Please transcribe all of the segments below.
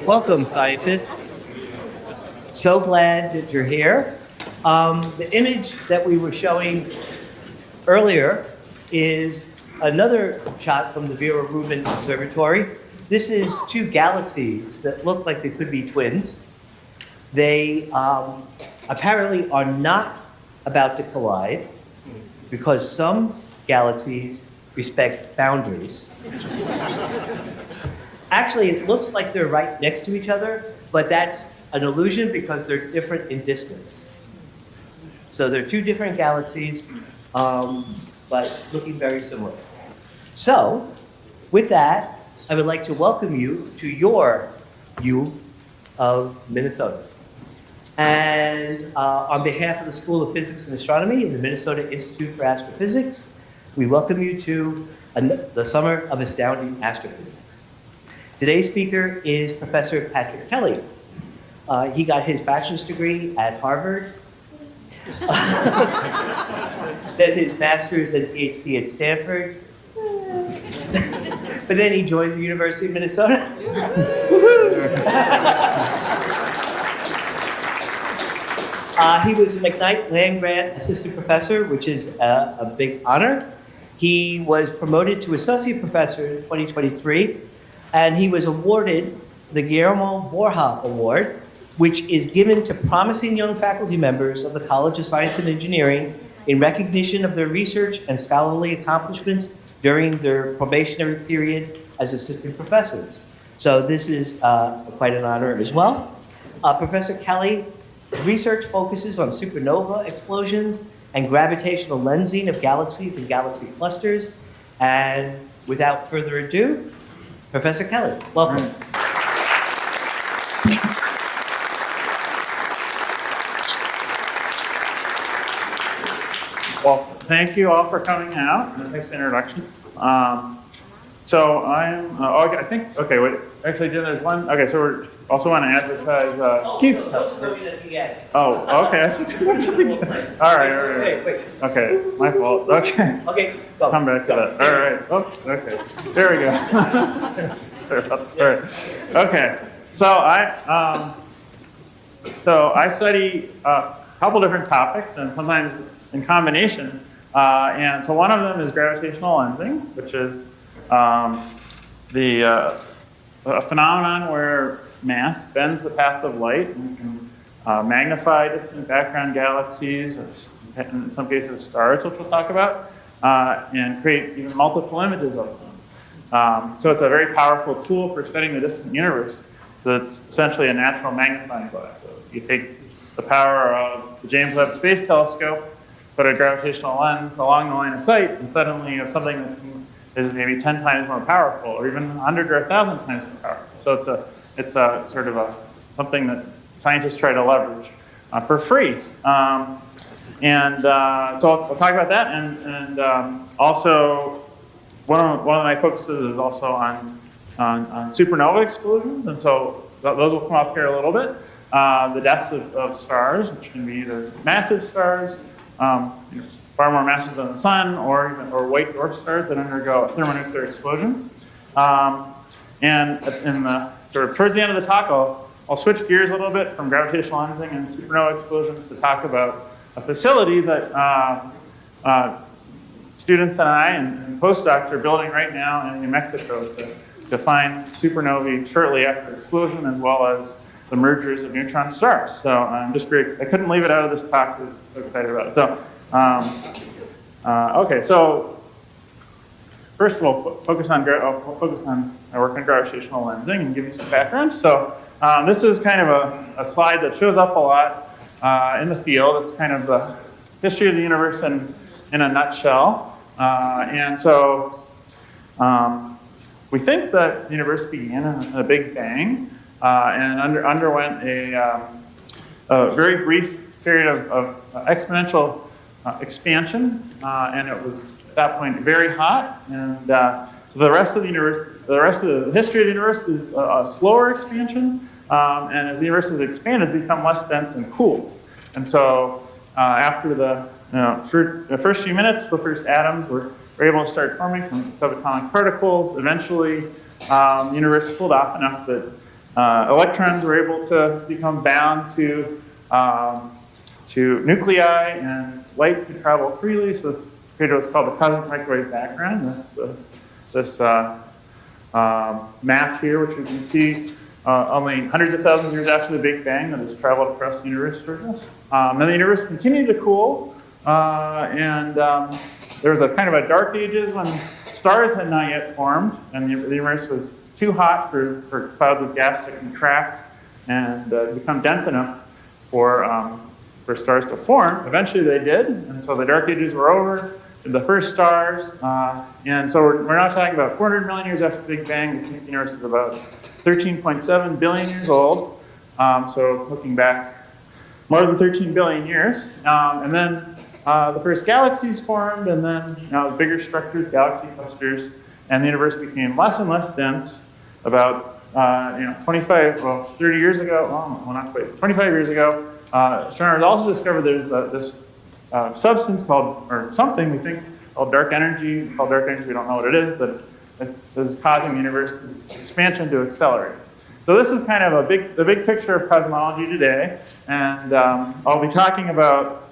Welcome, scientists. So glad that you're here. The image that we were showing earlier is another shot from the Vera Rubin Observatory. This is two galaxies that look like they could be twins. They apparently are not about to collide because some galaxies respect boundaries. Actually, it looks like they're right next to each other, but that's an illusion because they're different in distance. So they're two different galaxies, but looking very similar. So, with that, I would like to welcome you to your U of Minnesota. And on behalf of the School of Physics and Astronomy and the Minnesota Institute for Astrophysics, we welcome you to the Summer of Astounding Astrophysics. Today's speaker is Professor Patrick Kelly. He got his bachelor's degree at Harvard, then his master's and PhD at Stanford, but then he joined the University of Minnesota. He was a McKnight Land-Grant Assistant Professor, which is a big honor. He was promoted to Associate Professor in 2023, and he was awarded the Guillermo Borja Award, which is given to promising young faculty members of the College of Science and Engineering in recognition of their research and scholarly accomplishments during their probationary period as assistant professors. So this is quite an honor as well. Professor Kelly's research focuses on supernova explosions and gravitational lensing of galaxies and galaxy clusters. And without further ado, Professor Kelly, welcome. Well, thank you all for coming out. Thanks for the introduction. So I'm, I think, okay, wait, actually, Jim, there's one, okay, so we're also want to advertise, Keith. Oh, okay. All right. Wait. Okay, my fault, okay. Okay, go. Come back to that. All right, oh, okay, there we go. Sorry about that. All right, okay. So I study a couple different topics and sometimes in combination. And so one of them is gravitational lensing, which is a phenomenon where mass bends the path of light and can magnify distant background galaxies, or in some cases stars, which we'll talk about, and create even multiple images of them. So it's a very powerful tool for studying the distant universe. So it's essentially a natural magnifying glass. So you take the power of the James Webb Space Telescope, put a gravitational lens along the line of sight, and suddenly you have something that is maybe 10 times more powerful, or even 100 or 1,000 times more powerful. So it's a sort of something that scientists try to leverage for free. So I'll talk about that, and also one of my focuses is also on supernova explosions, and so those will come up here a little bit. The deaths of stars, which can be either massive stars, far more massive than the sun, or white dwarf stars that undergo a thermonuclear explosion. And in the sort of towards the end of the talk, I'll switch gears a little bit from gravitational lensing and supernova explosions to talk about a facility that students and I and postdocs are building right now in New Mexico to find supernovae shortly after explosion, as well as the mergers of neutron stars. So I'm just I couldn't leave it out of this talk. I'm so excited about it. So, okay, so first of all, I'll focus on my work on gravitational lensing and give you some background. So this is kind of a slide that shows up a lot in the field. It's kind of the history of the universe in a nutshell. And so we think that the universe began in a Big Bang and underwent a very brief period of exponential expansion, and it was at that point very hot. And so the rest of the universe, the rest of the history of the universe is a slower expansion, and as the universe has expanded, it's become less dense and cooled. And so after the first few minutes, the first atoms were able to start forming from subatomic particles. Eventually, the universe cooled off enough that Electrons were able to become bound to nuclei, and light could travel freely. So this created what's called the cosmic microwave background. That's this map here, which you can see only hundreds of thousands of years after the Big Bang that has traveled across the universe towards us. Then the universe continued to cool, and there was a kind of a dark ages when stars had not yet formed, and the universe was too hot for clouds of gas to contract and become dense enough for stars to form. Eventually they did, and so the dark ages were over. The first stars, and so we're now talking about 400 million years after the Big Bang. The universe is about 13.7 billion years old. So looking back more than 13 billion years. And then the first galaxies formed, and then the bigger structures, galaxy clusters, and the universe became less and less dense. About 30 years ago, well, not quite, 25 years ago, astronomers also discovered there's this substance called, or something we think called dark energy. We don't know what it is, but it is causing the universe's expansion to accelerate. So this is kind of the big picture of cosmology today, and I'll be talking about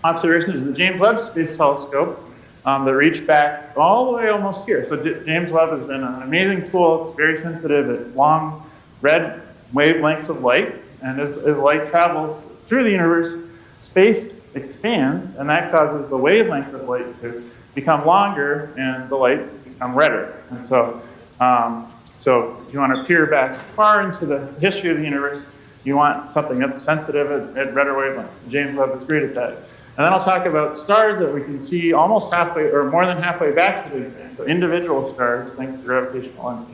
observations of the James Webb Space Telescope that reach back all the way almost here. So James Webb has been an amazing tool. It's very sensitive at long red wavelengths of light, and as light travels through the universe, space expands, and that causes the wavelength of light to become longer and the light to become redder. And so, if you want to peer back far into the history of the universe, you want something that's sensitive at redder wavelengths. James Webb is great at that. And then I'll talk about stars that we can see almost halfway or more than halfway back to the Big Bang. So individual stars, thanks to gravitational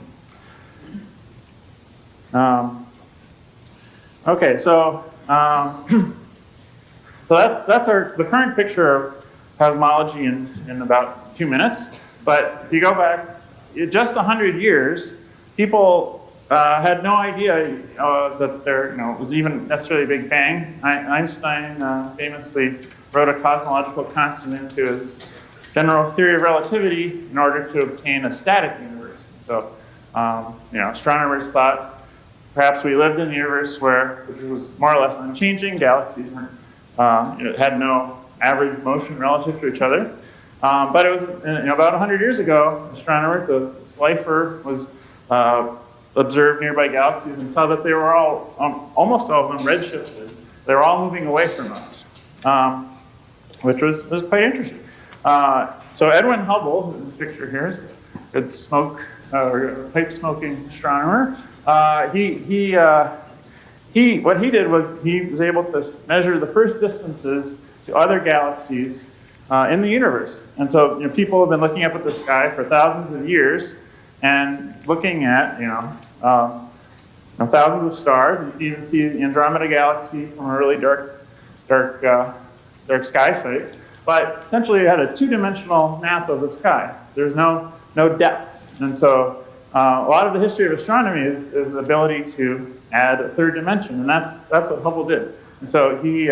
lensing. Okay, so that's the current picture of cosmology in about 2 minutes. But if you go back just 100 years, people had no idea that there was even necessarily a Big Bang. Einstein famously wrote a cosmological constant into his general theory of relativity in order to obtain a static universe. So astronomers thought perhaps we lived in a universe which was more or less unchanging. Galaxies had no average motion relative to each other. But it was about 100 years ago, astronomers, a Slifer was observed nearby galaxies and saw that they were all, almost all of them, redshifted. They were all moving away from us, which was quite interesting. So Edwin Hubble, in the picture here, is a good pipe smoking astronomer. What he did was he was able to measure the first distances to other galaxies in the universe. And so people have been looking up at the sky for thousands of years and looking at thousands of stars. You can even see the Andromeda galaxy from a really dark sky site. But essentially, it had a two-dimensional map of the sky. There's no depth, and so a lot of the history of astronomy is the ability to add a third dimension, and that's what Hubble did. And so he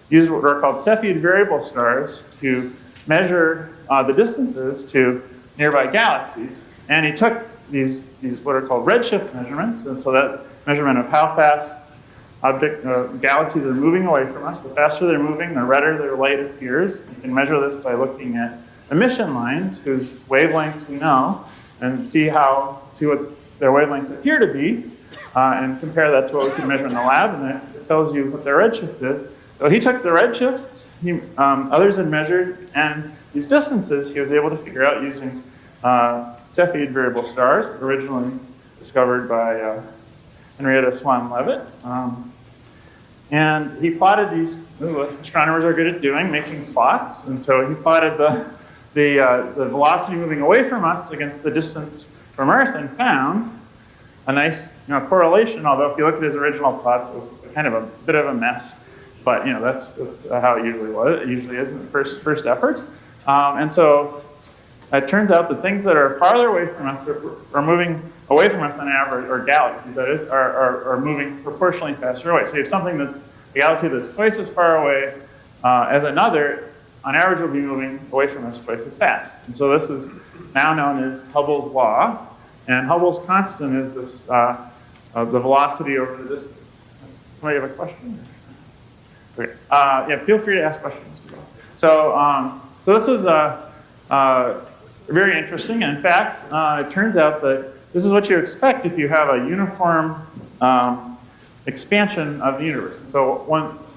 used what are called Cepheid variable stars to measure the distances to nearby galaxies, and he took these what are called redshift measurements, and so that measurement of how fast galaxies are moving away from us. The faster they're moving, the redder their light appears. You can measure this by looking at emission lines, whose wavelengths we know, and see what their wavelengths appear to be, and compare that to what we can measure in the lab, and it tells you what their redshift is. So he took the redshifts others had measured, and these distances he was able to figure out using Cepheid variable stars, originally discovered by Henrietta Swan Leavitt. And he plotted these, what astronomers are good at doing, making plots. And so he plotted the velocity moving away from us against the distance from Earth and found a nice correlation, although if you look at his original plots, it was kind of a bit of a mess. But that's how it usually was. It usually is in the first effort. And so it turns out that things that are farther away from us are moving away from us on average, or galaxies that is, are moving proportionally faster away. So you have something that's a galaxy that's twice as far away as another, on average will be moving away from us twice as fast. And so this is now known as Hubble's law. And Hubble's constant is this the velocity over the distance. Somebody have a question? Okay. Yeah, feel free to ask questions. So, so this is very interesting. And in fact, it turns out that this is what you expect if you have a uniform expansion of the universe. And so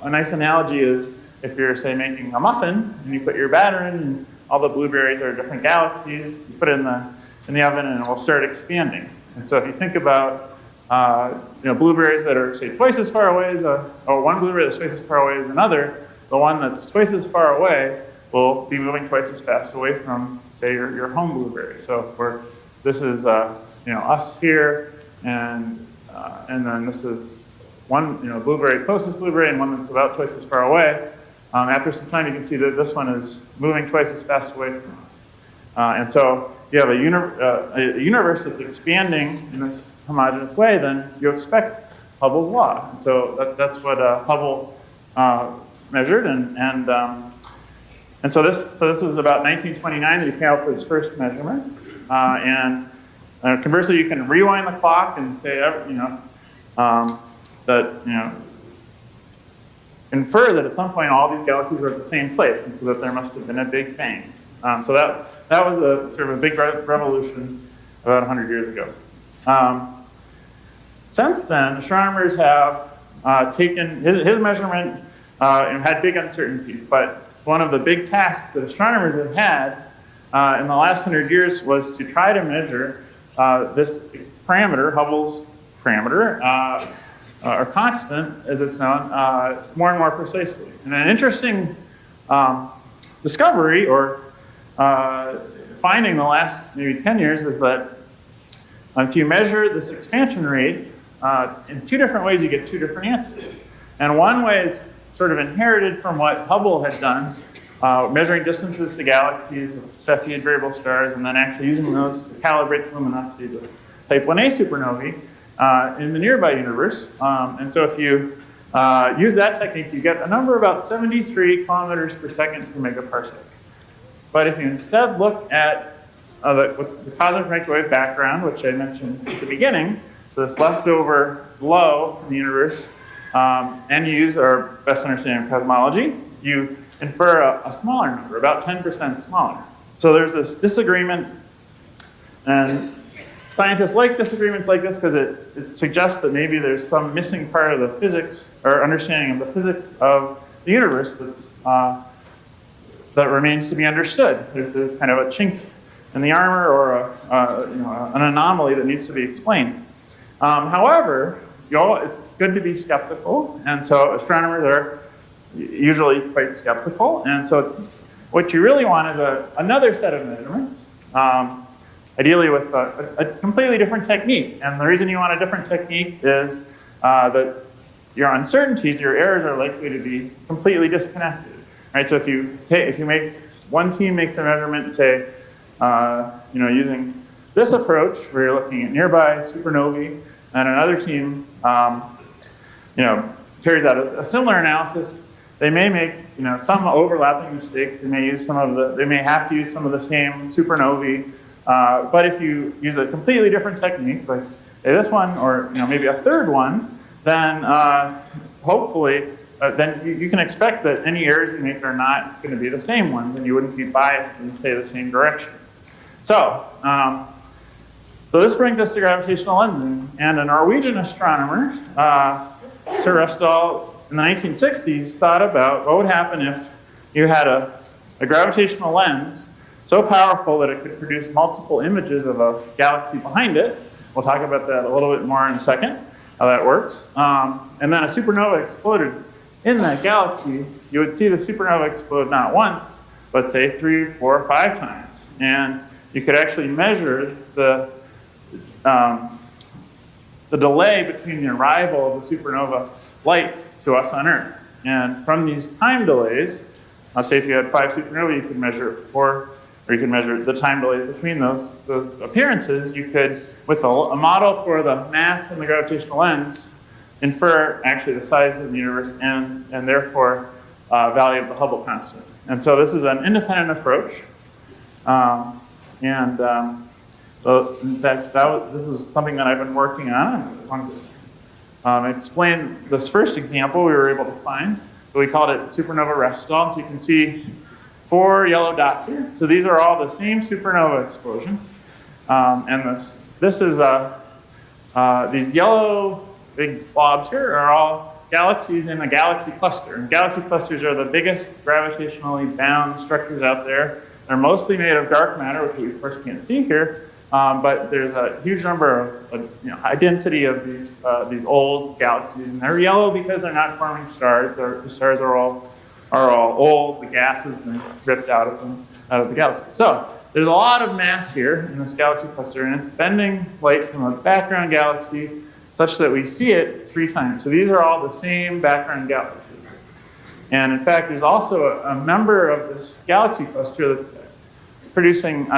a nice analogy is if you're, say, making a muffin and you put your batter in and all the blueberries are different galaxies, you put it in the oven and it will start expanding. And so if you think about blueberries that are, say, twice as far away as one blueberry that's twice as far away as another, the one that's twice as far away will be moving twice as fast away from, say, your home blueberry. So this is us here, and then this is one blueberry, closest blueberry, and one that's about twice as far away. After some time, you can see that this one is moving twice as fast away from us. And so you have a universe that's expanding in this homogeneous way, then you expect Hubble's law. And so that's what Hubble measured, and so this is about 1929 that he came up with his first measurement. Conversely, you can rewind the clock and say, infer that at some point all these galaxies are at the same place, and so that there must have been a Big Bang. So that was sort of a big revolution about 100 years ago. Since then, astronomers have taken his measurement and had big uncertainties, but one of the big tasks that astronomers have had in the last 100 years was to try to measure this parameter, Hubble's parameter, or constant, as it's known, more and more precisely. And an interesting discovery or finding the last maybe 10 years is that if you measure this expansion rate in two different ways, you get two different answers. And one way is sort of inherited from what Hubble had done, measuring distances to galaxies with Cepheid variable stars, and then actually using those to calibrate the luminosities of type 1a supernovae in the nearby universe. And so if you use that technique, you get a number about 73 kilometers per second per megaparsec. But if you instead look at the cosmic microwave background, which I mentioned at the beginning, so this leftover glow in the universe, and you use our best understanding of cosmology, you infer a smaller number, about 10% smaller. So there's this disagreement, and scientists like disagreements like this because it suggests that maybe there's some missing part of the physics or understanding of the physics of the universe that remains to be understood. There's kind of a chink in the armor or an anomaly that needs to be explained. However, it's good to be skeptical, and so astronomers are usually quite skeptical. And so what you really want is another set of measurements, ideally with a completely different technique. And the reason you want a different technique is that your uncertainties, your errors are likely to be completely disconnected. Right? So if you make one team makes a measurement, say, using this approach where you're looking at nearby supernovae, and another team, carries out a similar analysis, they may make some overlapping mistakes. They may have to use some of the same supernovae. But if you use a completely different technique, like this one, or maybe a third one, then hopefully, then you can expect that any errors you make are not going to be the same ones, and you wouldn't be biased in, say, the same direction. So this brings us to gravitational lensing, and a Norwegian astronomer, Sir Restall, in the 1960s, thought about what would happen if you had a gravitational lens so powerful that it could produce multiple images of a galaxy behind it. We'll talk about that a little bit more in a second, how that works. And then a supernova exploded in that galaxy. You would see the supernova explode not once, but say 3, 4, 5 times. And you could actually measure the delay between the arrival of the supernova light to us on Earth. And from these time delays, say if you had 5 supernovae, you could measure 4, or you could measure the time delays between those appearances. You could, with a model for the mass and the gravitational lens, infer actually the size of the universe and therefore value of the Hubble constant. And so this is an independent approach. So in fact, this is something that I've been working on. I wanted to explain this first example we were able to find. So we called it supernova rest stall. So you can see 4 yellow dots here. So these are all the same supernova explosion. And this is these yellow big blobs here are all galaxies in a galaxy cluster. And galaxy clusters are the biggest gravitationally bound structures out there. They're mostly made of dark matter, which we of course can't see here. But there's a huge number of, high density of these old galaxies, and they're yellow because they're not forming stars. The stars are all old. The gas has been ripped out of the galaxy. So there's a lot of mass here in this galaxy cluster, and it's bending light from a background galaxy such that we see it 3 times. So these are all the same background galaxies. And in fact, there's also a member of this galaxy cluster that's producing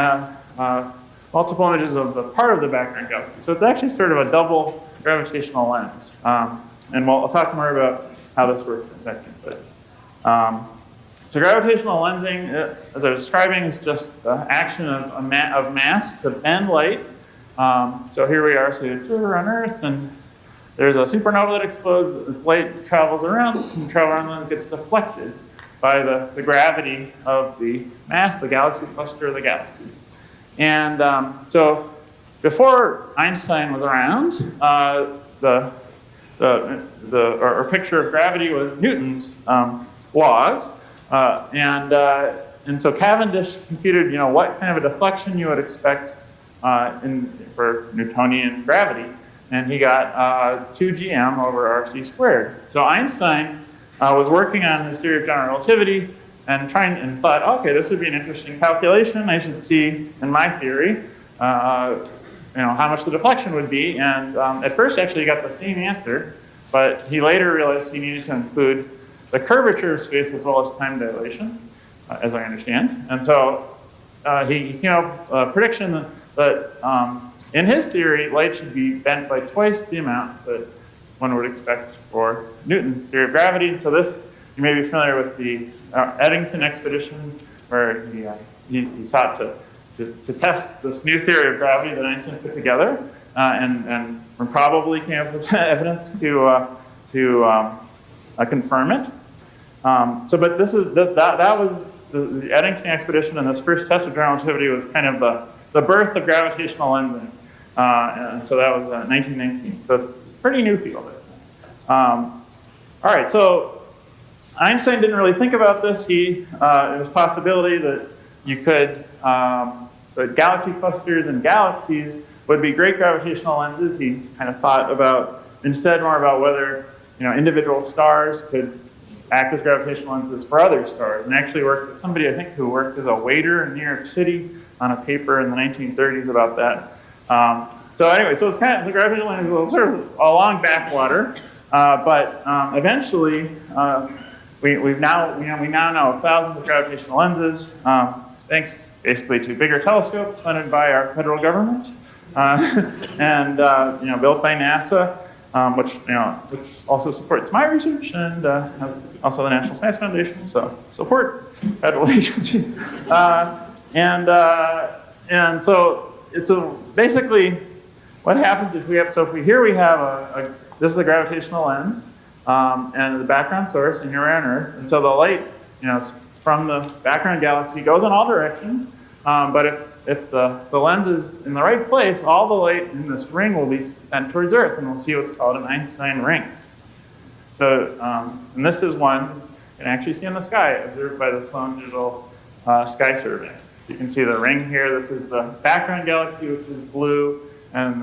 multiple images of the part of the background galaxy. So it's actually sort of a double gravitational lens. And I'll talk more about how this works in a second. But, so gravitational lensing, as I was describing, is just the action of mass to bend light. So here we are, say, on Earth, and there's a supernova that explodes. Its light travels around, and then it gets deflected by the gravity of the mass, the galaxy cluster of the galaxy. And so before Einstein was around, our picture of gravity was Newton's laws. And so Cavendish computed, what kind of a deflection you would expect for Newtonian gravity. And he got 2 gm over RC squared. So Einstein was working on his theory of general relativity and thought, okay, this would be an interesting calculation. I should see in my theory, how much the deflection would be. And at first, actually, he got the same answer, but he later realized he needed to include the curvature of space as well as time dilation, as I understand. And so he came up with a prediction that in his theory, light should be bent by twice the amount that one would expect for Newton's theory of gravity. And so this, you may be familiar with the Eddington expedition, where he sought to test this new theory of gravity that Einstein put together, and probably came up with evidence to confirm it. But that was the Eddington expedition, and this first test of general relativity was kind of the birth of gravitational lensing. And so that was 1919. So it's a pretty new field. All right, so Einstein didn't really think about this. It was a possibility that you could, that galaxy clusters and galaxies would be great gravitational lenses. He kind of thought about, instead more about whether, individual stars could act as gravitational lenses for other stars. And actually worked with somebody, I think, who worked as a waiter in New York City on a paper in the 1930s about that. So anyway, so it's kind of, the gravitational lens is sort of a long backwater, but eventually, we now know thousands of gravitational lenses, thanks basically to bigger telescopes funded by our federal government, and built by NASA, which also supports my research, and also the National Science Foundation. So support federal agencies, and so it's basically what happens if we have. So if we have this is a gravitational lens. And the background source, and here we're on Earth. And so the light, from the background galaxy goes in all directions. But if the lens is in the right place, all the light in this ring will be sent towards Earth, and we'll see what's called an Einstein ring. So, and this is one you can actually see in the sky, observed by the Sloan Digital Sky Survey. You can see the ring here. This is the background galaxy, which is blue, and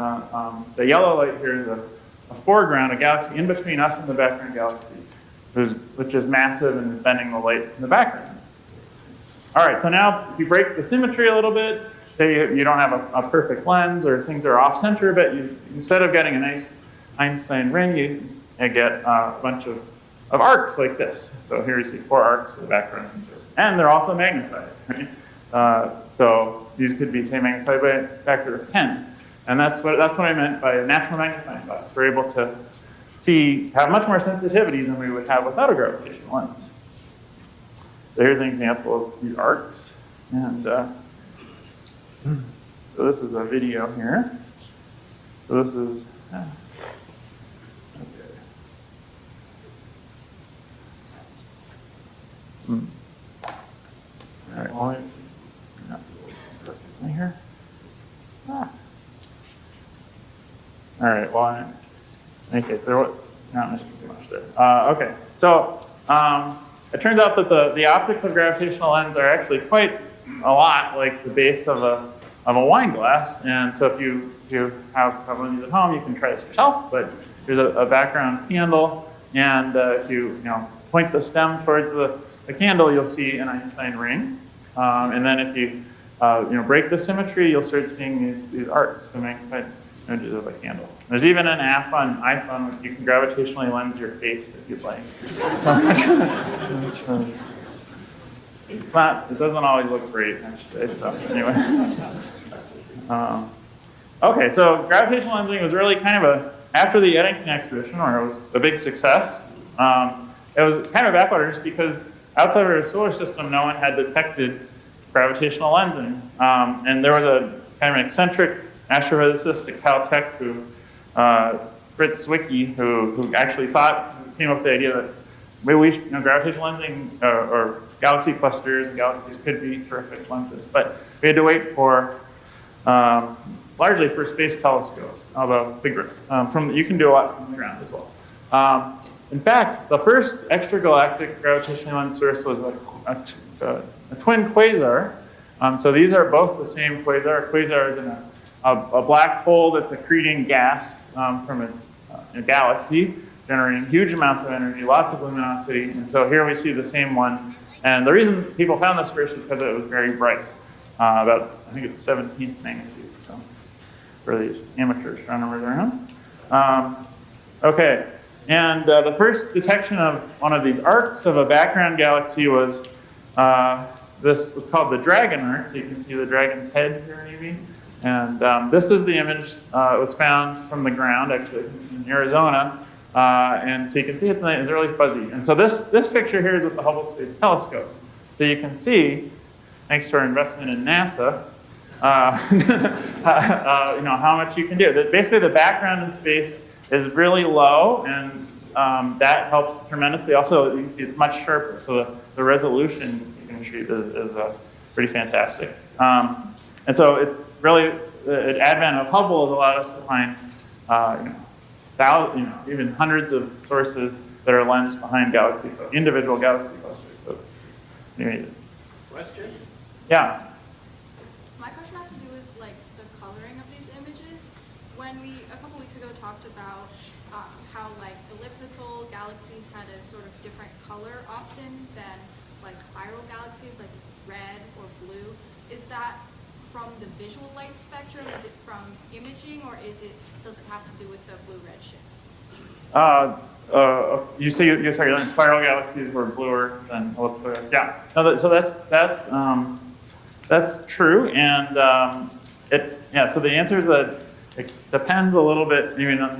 the yellow light here is a foreground, a galaxy in between us and the background galaxy, which is massive and is bending the light in the background. All right, so now if you break the symmetry a little bit, say you don't have a perfect lens or things are off center a bit, instead of getting a nice Einstein ring, you get a bunch of arcs like this. So here you see 4 arcs in the background. And they're also magnified, right? So these could be, say, magnified by a factor of 10. And that's what I meant by a natural magnifying glass. We're able to have much more sensitivity than we would have without a gravitational lens. So here's an example of these arcs. And so So this is a video here. So this is, okay. All right, well, here. Ah. All right, well, in any case, there was not missing too much there. Okay, so it turns out that the optics of gravitational lens are actually quite a lot like the base of a wine glass. And so if you have one of these at home, you can try this yourself, but there's a background candle, and if you point the stem towards the candle, you'll see an Einstein ring. And then if you break the symmetry, you'll start seeing these arcs to make images of a candle. There's even an app on iPhone where you can gravitationally lens your face if you'd like. It doesn't always look great, I should say, so anyway. Okay, so gravitational lensing was really kind of after the Eddington expedition, where it was a big success, it was kind of backwater just because outside of our solar system, no one had detected gravitational lensing. And there was a kind of an eccentric astrophysicist at Caltech Fritz Zwicky, who actually came up with the idea that maybe gravitational lensing or galaxy clusters and galaxies could be terrific lenses. But we had to wait for, largely for space telescopes, although you can do a lot from the ground as well. In fact, the first extragalactic gravitational lens source was a twin quasar. So these are both the same quasar. A quasar is in a black hole that's accreting gas from a galaxy, generating huge amounts of energy, lots of luminosity. And so here we see the same one. And the reason people found this first is because it was very bright, about, I think it's 17th magnitude, so for these amateur astronomers around. Okay, and the first detection of one of these arcs of a background galaxy was what's called the dragon arc. So you can see the dragon's head here maybe. And this is the image that was found from the ground, actually, in Arizona. And so you can see it's really fuzzy. And so this picture here is with the Hubble Space Telescope. So you can see, thanks to our investment in NASA, how much you can do. Basically, the background in space is really low, and that helps tremendously. Also, you can see it's much sharper, so the resolution you can achieve is pretty fantastic. And so it really, the advent of Hubble has allowed us to find even hundreds of sources that are lensed behind individual galaxy clusters. So it's amazing. Question? Yeah. My question has to do with the coloring of these images. When we a couple weeks ago talked about how elliptical galaxies had a sort of different color often than spiral galaxies, like red or blue, is that from the visual light spectrum? Is it from imaging, or does it have to do with the blue-red shift? You say you're spiral galaxies were bluer than elliptical. Yeah. No, so that's true, and So the answer is that it depends a little bit, even on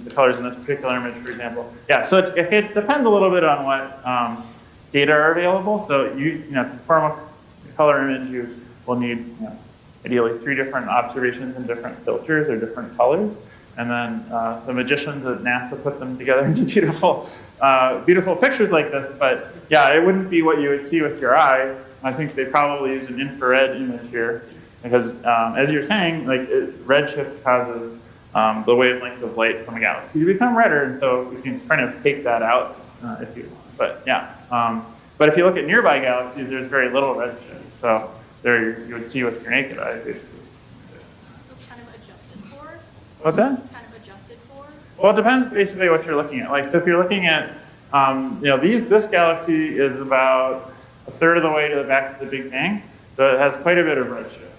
the colors in this particular image, for example. Yeah. So it depends a little bit on what data are available. So to form a color image, you will need ideally 3 different observations and different filters or different colors. And then the magicians at NASA put them together into beautiful pictures like this. But yeah, it wouldn't be what you would see with your eye. I think they probably use an infrared image here. Because as you're saying, redshift causes the wavelength of light from a galaxy to become redder. And so you can kind of take that out if you want. But yeah. But if you look at nearby galaxies, there's very little redshift. So there you would see with your naked eye, basically. So it's kind of adjusted for? What's that? It's kind of adjusted for? Well, it depends basically what you're looking at. So if you're looking at, this galaxy is about a third of the way back to the Big Bang. So it has quite a bit of redshift,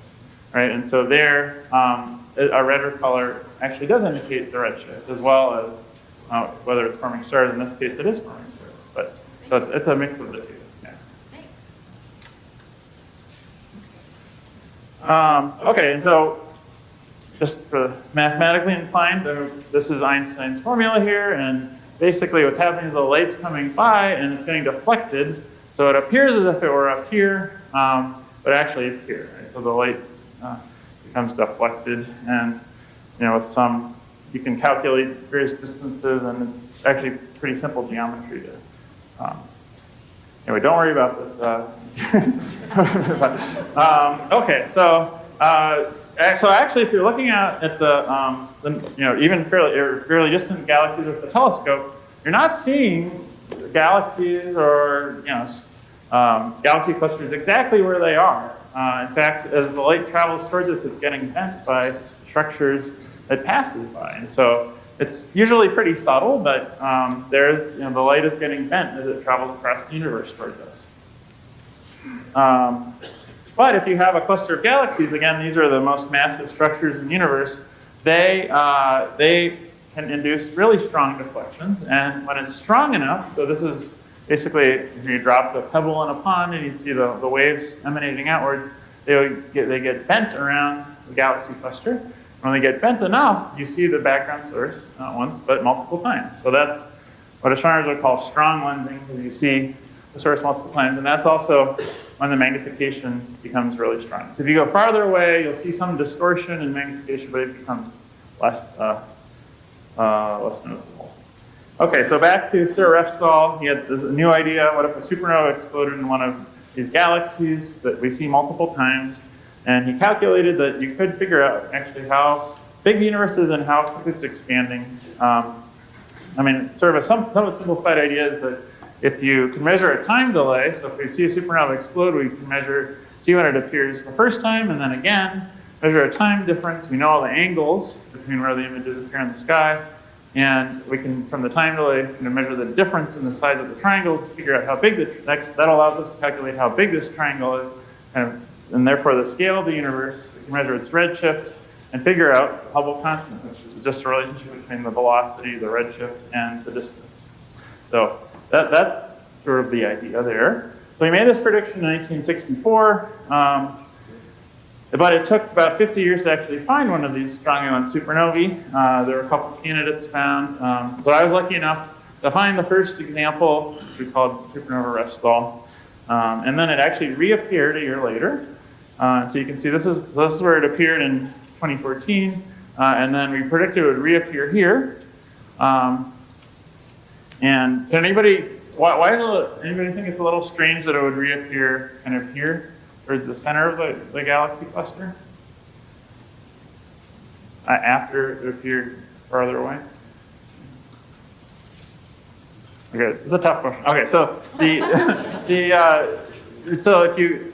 right? And so there, a redder color actually does indicate the redshift, as well as whether it's forming stars. In this case, it is forming stars. But so it's a mix of the two. Okay, and so just for mathematically inclined, this is Einstein's formula here, and basically what's happening is the light's coming by and it's getting deflected, so it appears as if it were up here, but actually it's here, right? So the light becomes deflected, and with some, you can calculate various distances, and it's actually pretty simple geometry to. Anyway, don't worry about this. Okay, so actually, if you're looking at the even fairly distant galaxies with the telescope, you're not seeing galaxies or galaxy clusters exactly where they are. In fact, as the light travels towards us, it's getting bent by structures it passes by, and so it's usually pretty subtle, but the light is getting bent as it travels across the universe towards us. But if you have a cluster of galaxies, again, these are the most massive structures in the universe, they can induce really strong deflections, and when it's strong enough, so this is basically if you drop a pebble in a pond and you'd see the waves emanating outwards, they get bent around the galaxy cluster. When they get bent enough, you see the background source not once, but multiple times. So that's what astronomers would call strong lensing, because you see the source multiple times, and that's also when the magnification becomes really strong. So if you go farther away, you'll see some distortion in magnification, but it becomes less noticeable. Okay, so back to Sir Refstall. He had this new idea: what if a supernova exploded in one of these galaxies that we see multiple times? And he calculated that you could figure out actually how big the universe is and how quick it's expanding. Sort of a somewhat simplified idea is that if you can measure a time delay, so if we see a supernova explode, we can see when it appears the first time, and then again, measure a time difference. We know all the angles between where the images appear in the sky, and we can, from the time delay, measure the difference in the size of the triangles, figure out how big that allows us to calculate how big this triangle is, and therefore the scale of the universe. We can measure its redshift and figure out the Hubble constant, which is just a relationship between the velocity, the redshift, and the distance. So that's sort of the idea there. So we made this prediction in 1964, but it took about 50 years to actually find one of these strongly lensed supernovae. There were a couple candidates found. So I was lucky enough to find the first example, which we called supernova Refstall. And then it actually reappeared a year later. So you can see this is where it appeared in 2014, and then we predicted it would reappear here. And can anybody think it's a little strange that it would reappear kind of here, towards the center of the galaxy cluster, after it appeared farther away? Okay, it's a tough question. Okay, so so if you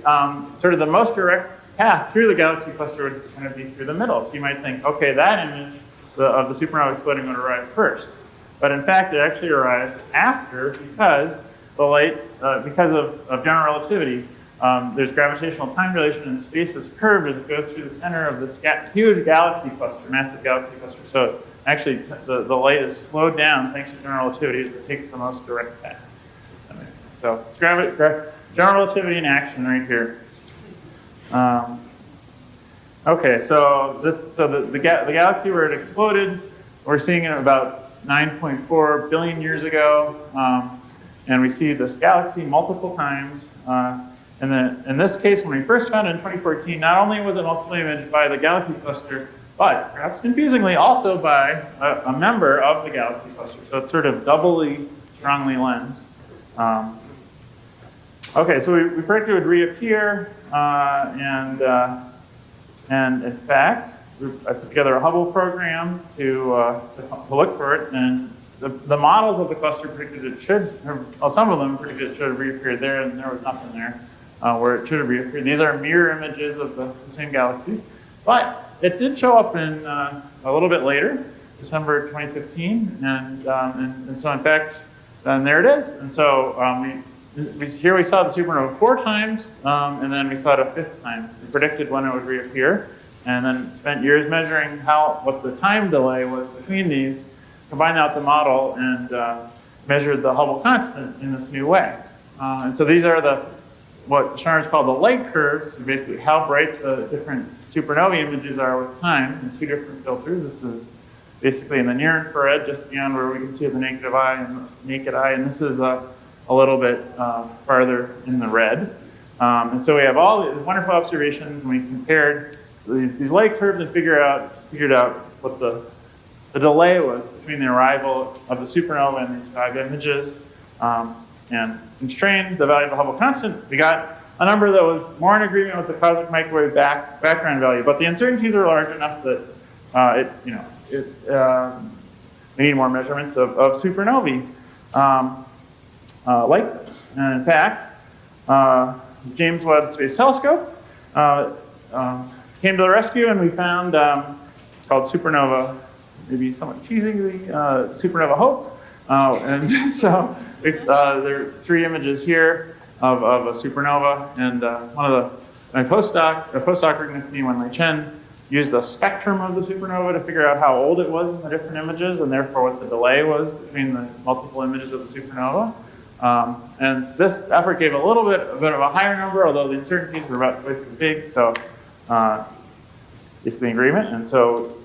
sort of the most direct path through the galaxy cluster would kind of be through the middle. So you might think, okay, that image of the supernova exploding would arrive first, but in fact it actually arrives after, because the light, because of general relativity, there's gravitational time dilation, and space is curved as it goes through the center of this huge galaxy cluster, massive galaxy cluster. So actually, the light is slowed down thanks to general relativity as it takes the most direct path. That makes sense. So it's general relativity in action right here. Okay, so the galaxy where it exploded, we're seeing it about 9.4 billion years ago, and we see this galaxy multiple times. And then in this case, when we first found it in 2014, not only was it multiply imaged by the galaxy cluster, but perhaps confusingly also by a member of the galaxy cluster. So it's sort of doubly strongly lensed. Okay, so we predicted it would reappear, and in fact, I put together a Hubble program to look for it, and the models of the cluster predicted it should, well, some of them predicted it should have reappeared there, and there was nothing there where it should have reappeared. These are mirror images of the same galaxy, but it did show up in a little bit later, December 2015, and so in fact, there it is. And so here we saw the supernova 4 times, and then we saw it a 5th time. We predicted when it would reappear, and then spent years measuring what the time delay was between these, combined out the model, and measured the Hubble constant in this new way. And so these are what astronomers call the light curves, so basically how bright the different supernovae images are with time in 2 different filters. This is basically in the near infrared, just beyond where we can see the naked eye, and this is a little bit farther in the red. And so we have all these wonderful observations, and we compared these light curves and figured out what the delay was between the arrival of the supernova and these 5 images, and constrained the value of the Hubble constant. We got a number that was more in agreement with the cosmic microwave background value, but the uncertainties are large enough that we need more measurements of supernovae like this. And in fact, James Webb Space Telescope came to the rescue, and we found it's called supernova, maybe somewhat teasingly, supernova Hope. And so there are 3 images here of a supernova, and my postdoc working with me, Wenlei Chen, used the spectrum of the supernova to figure out how old it was in the different images, and therefore what the delay was between the multiple images of the supernova. And this effort gave a bit of a higher number, although the uncertainties were about twice as big, so basically agreement. And so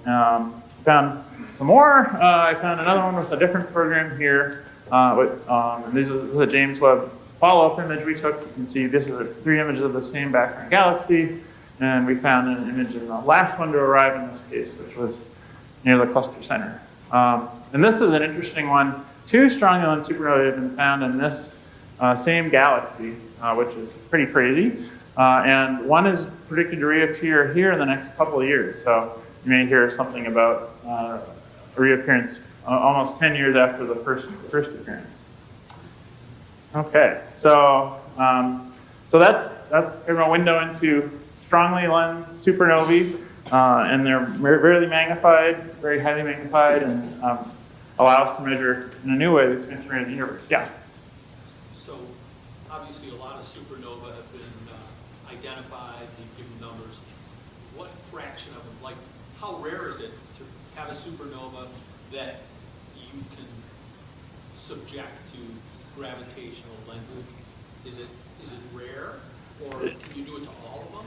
found some more. I found another one with a different program here. And this is a James Webb follow-up image we took. You can see this is 3 images of the same background galaxy. And we found an image in the last one to arrive in this case, which was near the cluster center. And this is an interesting one. 2 strongly aligned supernovae have been found in this same galaxy, which is pretty crazy. And one is predicted to reappear here in the next couple of years. So you may hear something about a reappearance almost 10 years after the first appearance. Okay, so that's kind of a window into strongly lensed supernovae, and they're rarely magnified, very highly magnified, and allow us to measure in a new way the expansion rate of the universe. Yeah. So obviously a lot of supernovae have been identified, you've given numbers. What fraction of them, like how rare is it to have a supernova that you can subject to gravitational lensing? Is it rare, or can you do it to all of them?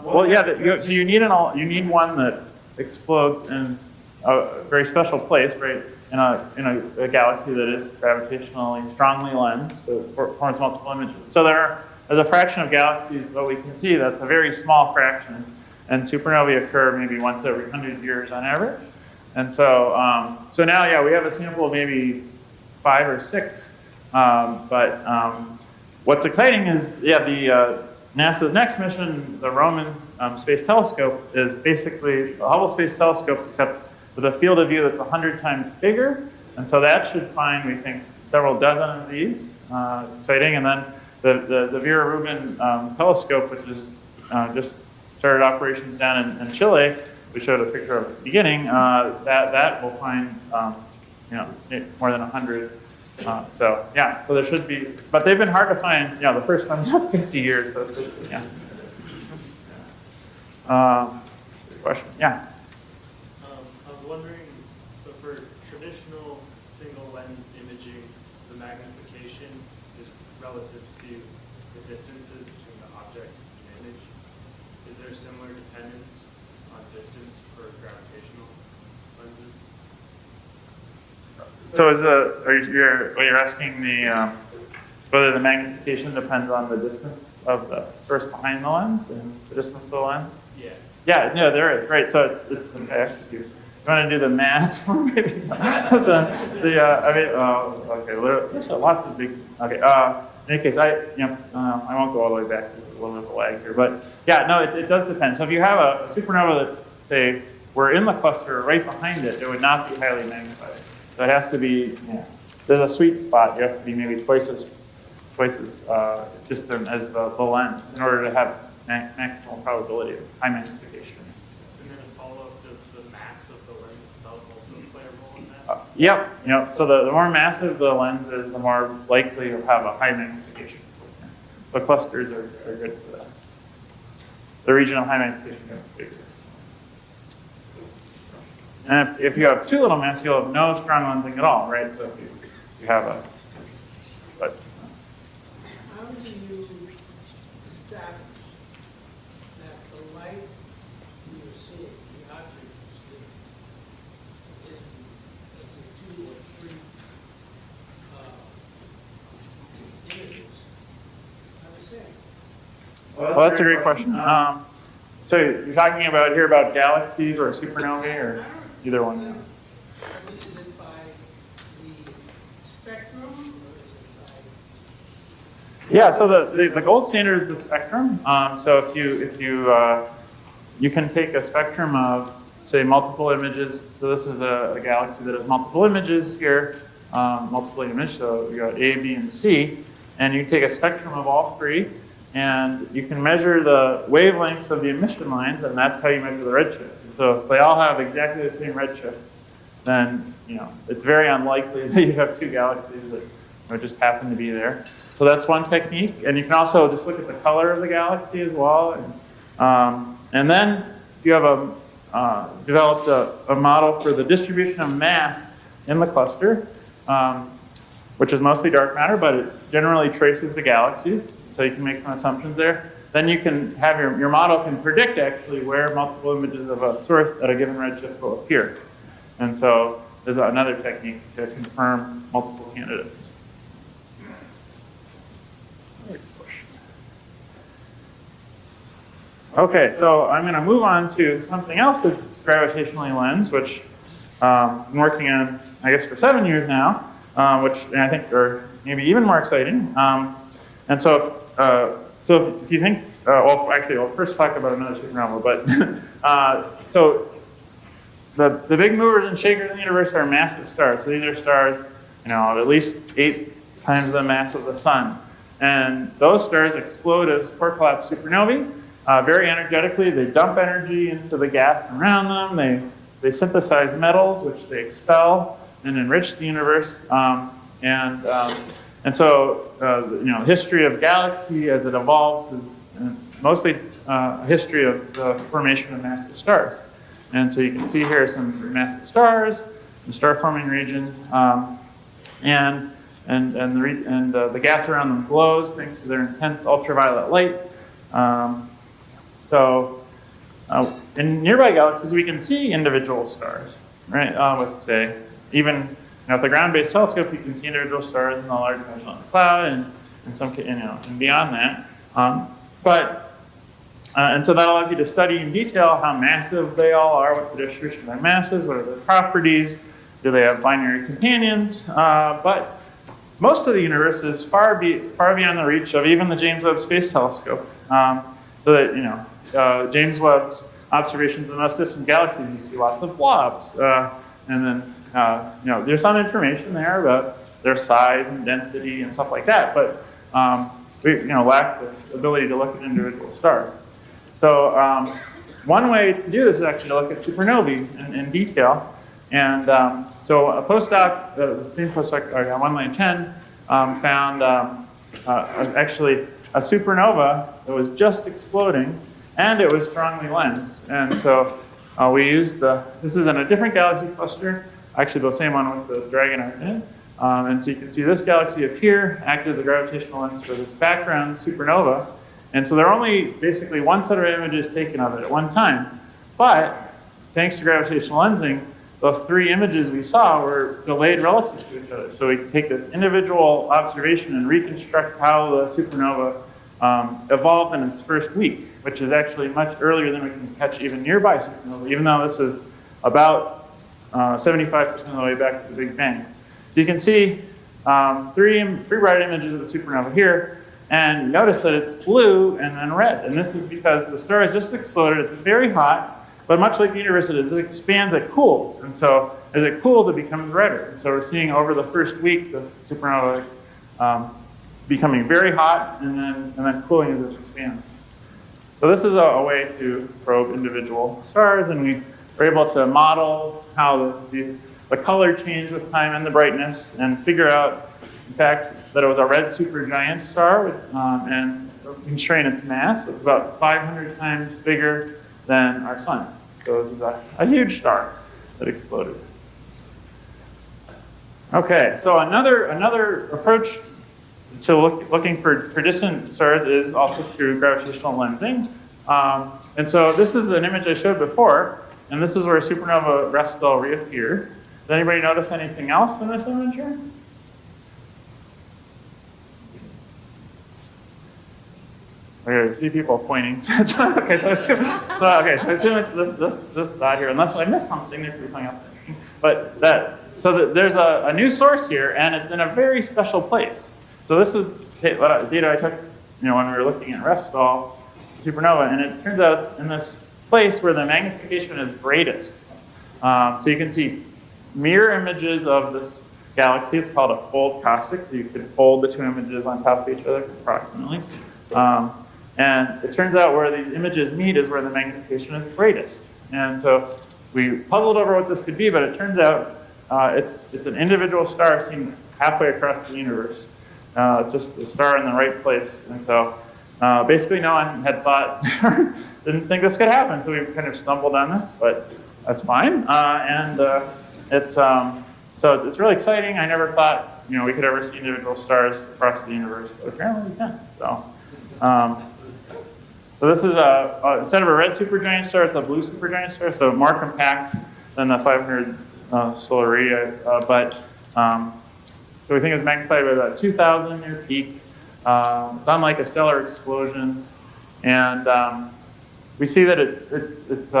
Well, yeah. So you need one that explodes in a very special place, right? In a galaxy that is gravitationally strongly lensed, so it forms multiple images. So there's a fraction of galaxies, but we can see that's a very small fraction, and supernovae occur maybe once every 100 years on average. And so now, yeah, we have a sample of maybe 5 or 6. What's exciting is, yeah, NASA's next mission, the Roman Space Telescope, is basically the Hubble Space Telescope, except with a field of view that's 100 times bigger. And so that should find, we think, several dozen of these. Exciting. And then the Vera Rubin telescope, which is just started operations down in Chile, we showed a picture of at the beginning, that will find more than 100. So yeah, so there should be, but they've been hard to find. The first one took 50 years. So yeah. Good question. Yeah. I was wondering, so for traditional single lens imaging, the magnification is relative to the distances between the object and image. Is there similar dependence on distance for gravitational lenses? So you're asking whether the magnification depends on the distance of the source behind the lens and the distance of the lens? Yeah. Yeah, no, there is, right? So it's okay. You want to do the math? Maybe okay. There's lots of big. Okay. In any case, I won't go all the way back. There's a little bit of a lag here, but yeah, no, it does depend. So if you have a supernova that, say, we're in the cluster right behind it, it would not be highly magnified. So it has to be, there's a sweet spot. You have to be maybe twice as distant as the lens in order to have maximal probability of high magnification. And then a follow-up, does the mass of the lens itself also play a role in that? Yep. So the more massive the lens is, the more likely you'll have a high magnification. So clusters are good for this. The region of high magnification gets bigger. And if you have too little mass, you'll have no strong lensing at all, right? So if you have but How do you establish that the light you're seeing, the object you're seeing, in, let's say, 2 or 3 images, are the same? well, that's a great question. So you're talking about here about galaxies or supernovae or either one? Is it by the spectrum, or is it by? Yeah, so the gold standard is the spectrum. So if you can take a spectrum of, say, multiple images. So this is a galaxy that has multiple images here, multiple images. So you got A, B, and C, and you take a spectrum of all three, and you can measure the wavelengths of the emission lines, and that's how you measure the redshift. And so if they all have exactly the same redshift, then it's very unlikely that you have two galaxies that would just happen to be there. So that's one technique, and you can also just look at the color of the galaxy as well. And then you have developed a model for the distribution of mass in the cluster, which is mostly dark matter, but it generally traces the galaxies. So you can make some assumptions there. Then you can have your model can predict actually where multiple images of a source at a given redshift will appear. And so there's another technique to confirm multiple candidates. Okay, so I'm going to move on to something else that's gravitationally lensed, which I'm working on, I guess, for 7 years now, which I think are maybe even more exciting. And so if you think, well, actually, I'll first talk about another supernova, but so the big movers and shakers in the universe are massive stars. So these are stars, at least 8 times the mass of the sun. And those stars explode as core collapse supernovae. Very energetically, they dump energy into the gas around them. They synthesize metals, which they expel and enrich the universe. And so, the history of galaxy as it evolves is mostly a history of the formation of massive stars. And so you can see here some massive stars, the star-forming region, and the gas around them glows thanks to their intense ultraviolet light. In nearby galaxies, we can see individual stars, right? With, say, even at the ground-based telescope, you can see individual stars in the Large Hadron Cloud, and some, and beyond that. And so that allows you to study in detail how massive they all are, what's the distribution of their masses, what are their properties, do they have binary companions? But most of the universe is far beyond the reach of even the James Webb Space Telescope. So that, James Webb's observations of the most distant galaxies, you see lots of blobs. And then, there's some information there about their size and density and stuff like that, but we lack the ability to look at individual stars. So one way to do this is actually to look at supernovae in detail. And so a postdoc, the same postdoc, Wan-Lei Chen, found actually a supernova that was just exploding, and it was strongly lensed. And so we used this is in a different galaxy cluster, actually the same one with the Dragon Arc in it. And so you can see this galaxy appear, act as a gravitational lens for this background supernova. And so there are only basically one set of images taken of it at one time. But thanks to gravitational lensing, the 3 images we saw were delayed relative to each other. So we can take this individual observation and reconstruct how the supernova evolved in its first week, which is actually much earlier than we can catch even nearby supernova, even though this is about 75% of the way back to the Big Bang. So you can see 3 bright images of the supernova here, and notice that it's blue and then red. And this is because the star has just exploded. It's very hot, but much like the universe, it expands, it cools. And so as it cools, it becomes redder. And so we're seeing over the first week this supernova becoming very hot and then cooling as it expands. So this is a way to probe individual stars, and we were able to model how the color changed with time and the brightness, and figure out, in fact, that it was a red supergiant star and constrain its mass. It's about 500 times bigger than our sun. So this is a huge star that exploded. Okay, so another approach to looking for distant stars is also through gravitational lensing. And so this is an image I showed before, and this is where supernova rest bell reappeared. Does anybody notice anything else in this image here? Okay, I see people pointing. Okay, so assume it's this dot here, unless I missed something, there's something else. But there's a new source here, and it's in a very special place. So this is data I took, when we were looking at Restall supernova, and it turns out it's in this place where the magnification is greatest. So you can see mirror images of this galaxy. It's called a fold costic. So you could fold the two images on top of each other approximately. And it turns out where these images meet is where the magnification is greatest. And so we puzzled over what this could be, but it turns out it's an individual star seen halfway across the universe. It's just the star in the right place. And so basically no one had thought, didn't think this could happen. So we kind of stumbled on this, but that's fine. So it's really exciting. I never thought, we could ever see individual stars across the universe, but apparently we can. So this is instead of a red supergiant star, it's a blue supergiant star, so more compact than the 500 solar radii. So we think it's magnified by about 2,000 near peak. It's unlike a stellar explosion, and we see that its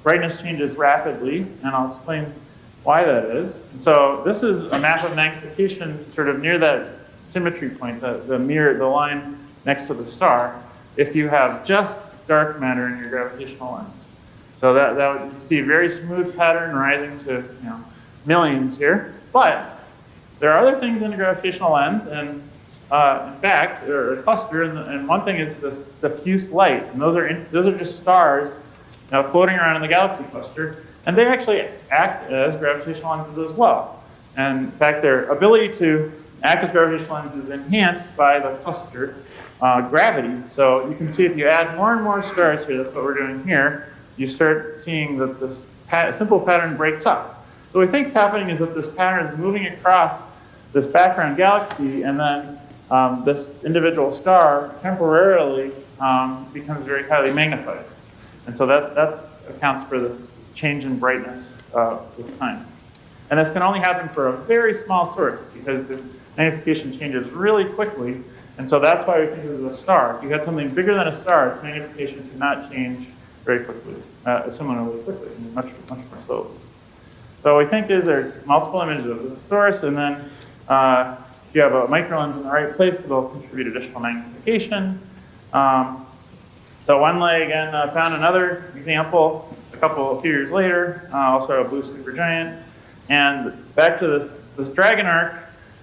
brightness changes rapidly, and I'll explain why that is. And so this is a map of magnification sort of near that symmetry point, the line next to the star, if you have just dark matter in your gravitational lens. So that you see a very smooth pattern rising to millions here. But there are other things in the gravitational lens, and in fact, there are a cluster, and one thing is this diffuse light, and those are just stars floating around in the galaxy cluster, and they actually act as gravitational lenses as well. And in fact, their ability to act as gravitational lenses is enhanced by the cluster gravity. So you can see if you add more and more stars here, that's what we're doing here, you start seeing that this simple pattern breaks up. So what we think is happening is that this pattern is moving across this background galaxy, and then this individual star temporarily becomes very highly magnified. And so that accounts for this change in brightness with time. And this can only happen for a very small source because the magnification changes really quickly. And so that's why we think this is a star. If you had something bigger than a star, its magnification could not change very quickly, similarly quickly, much more slowly. So what we think is there are multiple images of the source, and then if you have a microlens in the right place, it'll contribute additional magnification. So Wenlei again found another example a few years later, also a blue supergiant. And back to this dragon arc,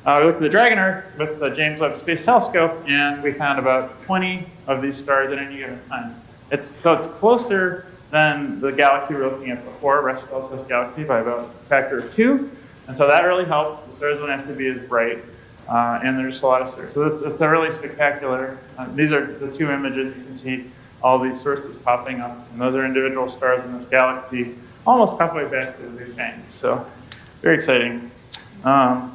we looked at the dragon arc with the James Webb Space Telescope, and we found about 20 of these stars at any given time. It's closer than the galaxy we were looking at before, Restall's galaxy, by about a factor of 2. And so that really helps. The stars don't have to be as bright, and there's just a lot of stars. So it's a really spectacular. These are the two images. You can see all these sources popping up, and those are individual stars in this galaxy, almost halfway back to the Big Bang. So very exciting. So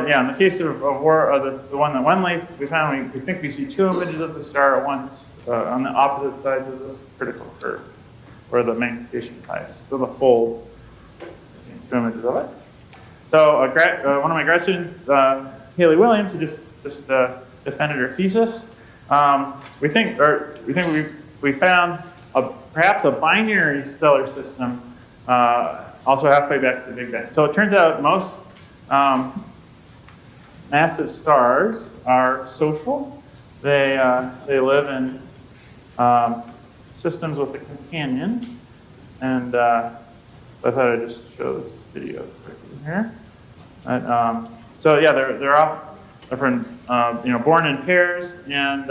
yeah, in the case of the one that Wenlei, we found we think we see two images of the star at once on the opposite sides of this critical curve, where the magnification is highest. So the fold, two images of it. So one of my grad students, Haley Williams, who just defended her thesis, we found perhaps a binary stellar system also halfway back to the Big Bang. So it turns out most massive stars are social. They live in systems with a companion, and I thought I'd just show this video quickly here. So yeah, they're all different, born in pairs, and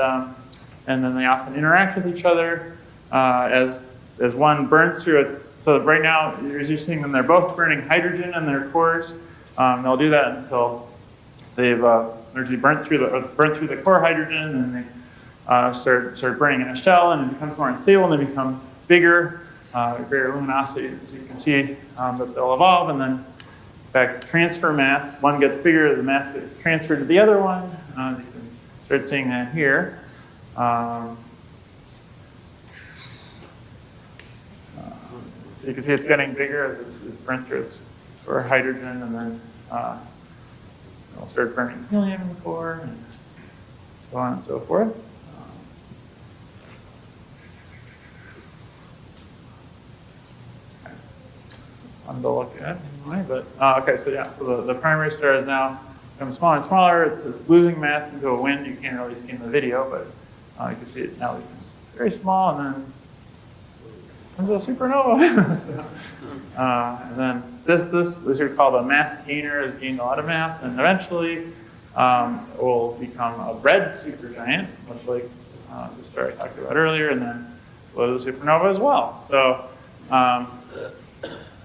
then they often interact with each other as one burns through its. So right now, as you're seeing them, they're both burning hydrogen in their cores. They'll do that until they've actually burnt through the core hydrogen, and they start burning in a shell, and it becomes more unstable, and they become bigger, greater luminosity. So you can see that they'll evolve, and then in fact, transfer mass. One gets bigger, the mass gets transferred to the other one. You can start seeing that here. You can see it's getting bigger as it burns through its core hydrogen, and then it'll start burning helium in the core, and so on and so forth. fun to look at anyway. But okay, so yeah, so the primary star is now becoming smaller and smaller. It's losing mass into a wind. You can't really see in the video, but you can see it now becomes very small, and then becomes a supernova. So, and then this is called a mass gainer. Has gained a lot of mass, and eventually it will become a red supergiant, much like the star I talked about earlier, and then blow the supernova as well. So.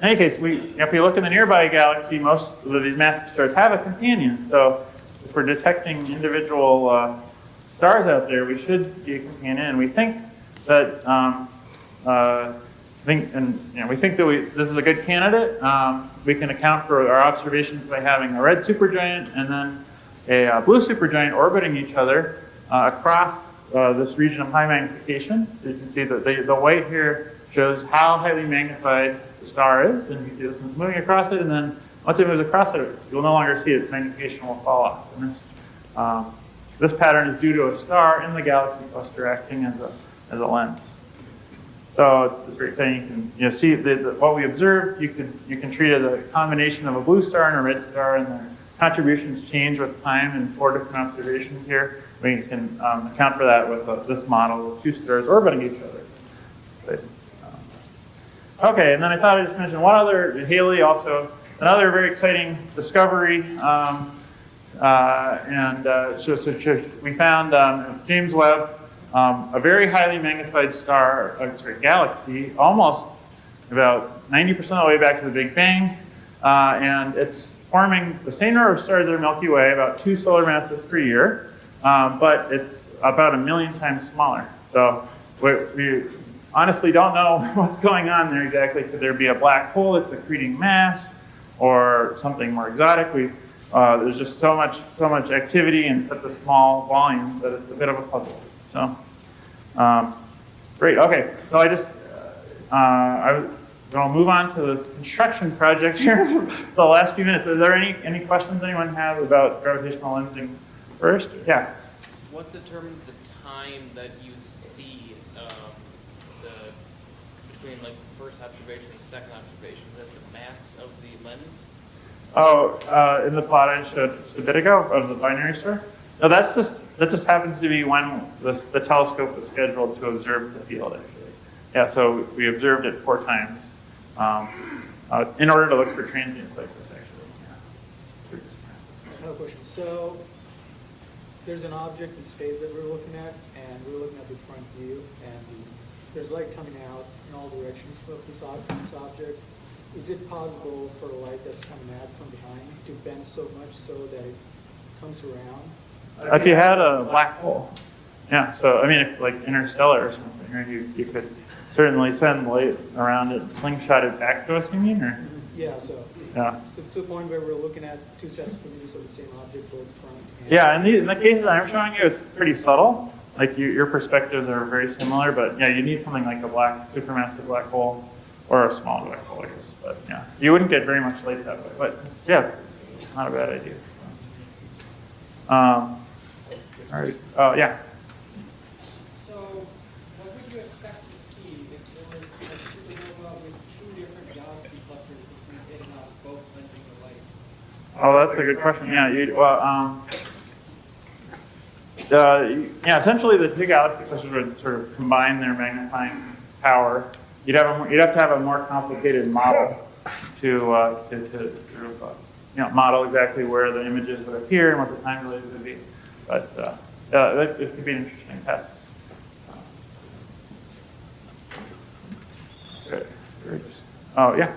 In any case, if we look in the nearby galaxy, most of these massive stars have a companion. So if we're detecting individual stars out there, we should see a companion. And we think that this is a good candidate. We can account for our observations by having a red supergiant and then a blue supergiant orbiting each other across this region of high magnification. So you can see that the white here shows how highly magnified the star is, and you can see this one's moving across it, and then once it moves across it, you'll no longer see it. Its magnification will fall off. And this pattern is due to a star in the galaxy cluster acting as a lens. So it's very exciting. You can see what we observed. You can treat it as a combination of a blue star and a red star, and their contributions change with time in 4 different observations here. We can account for that with this model of 2 stars orbiting each other. But, okay, and then I thought I'd just mention one other, Haley, also another very exciting discovery. So we found with James Webb a very highly magnified galaxy, almost about 90% of the way back to the Big Bang, and it's forming the same number of stars as our Milky Way, about 2 solar masses per year, but it's about 1 million times smaller. So we honestly don't know what's going on there exactly. Could there be a black hole that's accreting mass or something more exotic? There's just so much activity in such a small volume that it's a bit of a puzzle. So, great. Okay, so I'll move on to this construction project here for the last few minutes. Is there any questions anyone have about gravitational lensing first? Yeah. What determines the time that you see between like the first observation and the second observation? Is that the mass of the lens? Oh, in the plot I showed just a bit ago of the binary star? No, that just happens to be when the telescope is scheduled to observe the field, actually. Yeah, so we observed it 4 times in order to look for transients like this, actually. Yeah. I have a question. So there's an object in space that we're looking at, and we're looking at the front view, and there's light coming out in all directions from this object. Is it possible for light that's coming out from behind to bend so much so that it comes around? If you had a black hole. Yeah, so I mean, if like interstellar or something, right, you could certainly send light around it and slingshot it back to us, you mean? Or? Yeah, so to the point where we're looking at 2 sets of images of the same object, both front and... Yeah, in the cases I'm showing you, it's pretty subtle. Like your perspectives are very similar, but yeah, you need something like a supermassive black hole or a small black hole, I guess. But yeah, you wouldn't get very much light that way. But it's not a bad idea. All right. Oh, yeah. So what would you expect to see if there was a supernova with 2 different galaxy clusters between hitting off both lenses of light? Oh, that's a good question. Yeah, essentially the 2 galaxy clusters would sort of combine their magnifying power. You'd have to have a more complicated model to model exactly where the images would appear and what the time delays would be. But it could be an interesting test. Good. Oh, yeah.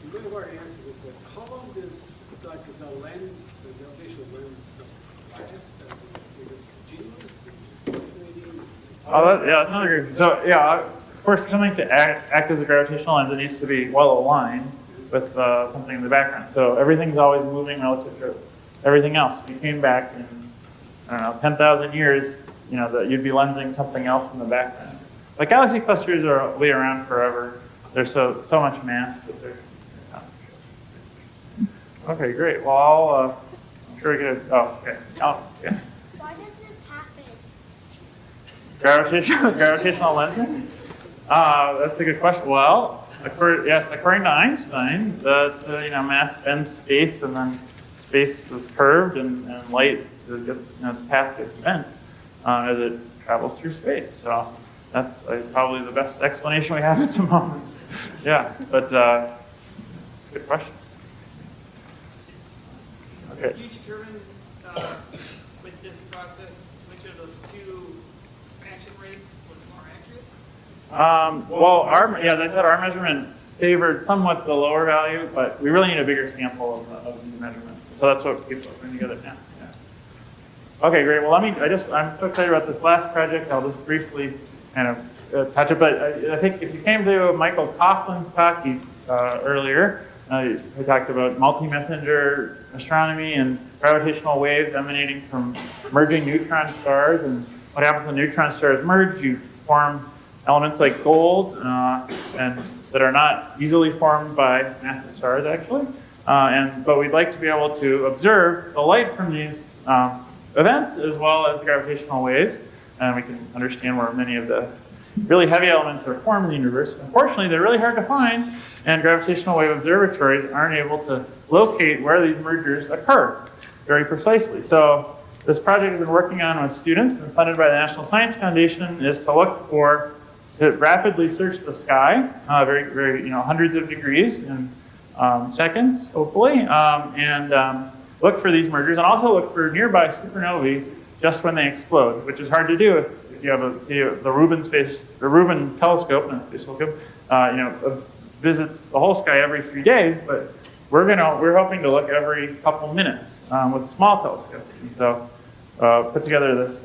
You may have already answered this, but how long does the lens, the gravitational lens, last? Is it continuous? That's another good. So of course, for something to act as a gravitational lens, it needs to be well aligned with something in the background. So everything's always moving relative to everything else. If you came back in, 10,000 years, that you'd be lensing something else in the background. But galaxy clusters will be around forever. There's so much mass that they're okay, great. Well, I'm sure we get it. Oh, okay. Oh, yeah. Why does this happen? Gravitational lensing? That's a good question. Well, according to Einstein, that mass bends space, and then space is curved, and light, its path gets bent as it travels through space. So that's probably the best explanation we have at the moment. Yeah, but good question. Okay. Did you determine with this process which of those two expansion rates was more accurate? Well, as I said, our measurement favored somewhat the lower value, but we really need a bigger sample of these measurements. So that's what people are putting together now. Yeah. Okay, great. Well, I'm so excited about this last project. I'll just briefly kind of touch it. But I think if you came to Michael Coughlin's talk earlier, he talked about multi-messenger astronomy and gravitational waves emanating from merging neutron stars. And what happens when neutron stars merge? You form elements like gold, and that are not easily formed by massive stars, actually. But we'd like to be able to observe the light from these events as well as gravitational waves, and we can understand where many of the really heavy elements are formed in the universe. Unfortunately, they're really hard to find, and gravitational wave observatories aren't able to locate where these mergers occur very precisely. So this project we've been working on with students and funded by the National Science Foundation is to rapidly search the sky, very hundreds of degrees in seconds, hopefully, and look for these mergers, and also look for nearby supernovae just when they explode, which is hard to do if you have the Rubin telescope, not space telescope, visits the whole sky every 3 days, but we're hoping to look every couple minutes with small telescopes, and so put together this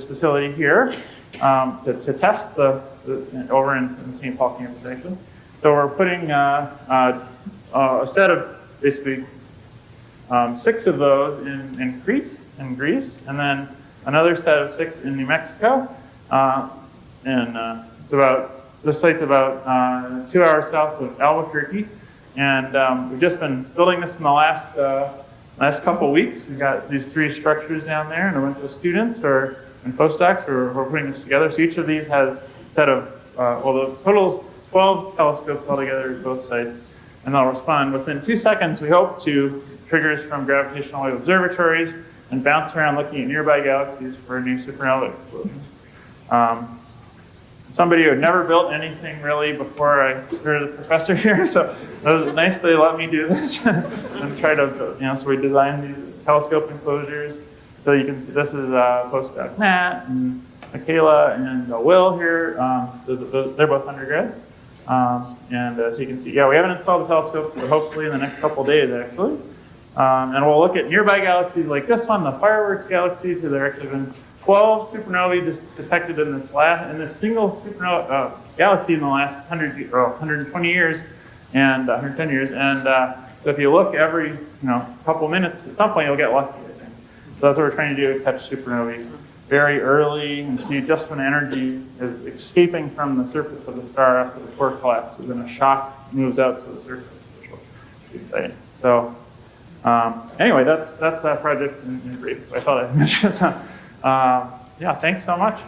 facility here to test over in St. Paul campus, actually. So we're putting a set of basically 6 of those in Crete, in Greece, and then another set of 6 in New Mexico. This site's about 2 hours south of Albuquerque, and we've just been building this in the last couple weeks. We've got these 3 structures down there, and a bunch of students and postdocs who are putting this together. So each of these has a set of, the total 12 telescopes altogether at both sites, and they'll respond within 2 seconds, we hope, to triggers from gravitational wave observatories and bounce around looking at nearby galaxies for new supernova explosions. Somebody who had never built anything really before I started as a professor here, so it was nice they let me do this and try to, so we designed these telescope enclosures. So you can see this is postdoc Matt and Michaela and Will here. They're both undergrads. So you can see, we haven't installed the telescope, but hopefully in the next couple days, actually. And we'll look at nearby galaxies like this one, the fireworks galaxies. So there have actually been 12 supernovae detected in this single supernova galaxy in the last 120 years and 110 years. And so if you look every couple minutes, at some point you'll get lucky, I think. So that's what we're trying to do, catch supernovae very early and see just when energy is escaping from the surface of the star after the core collapses and a shock moves out to the surface, which will be exciting. So anyway, that's that project in brief. I thought I'd mention some. Thanks so much.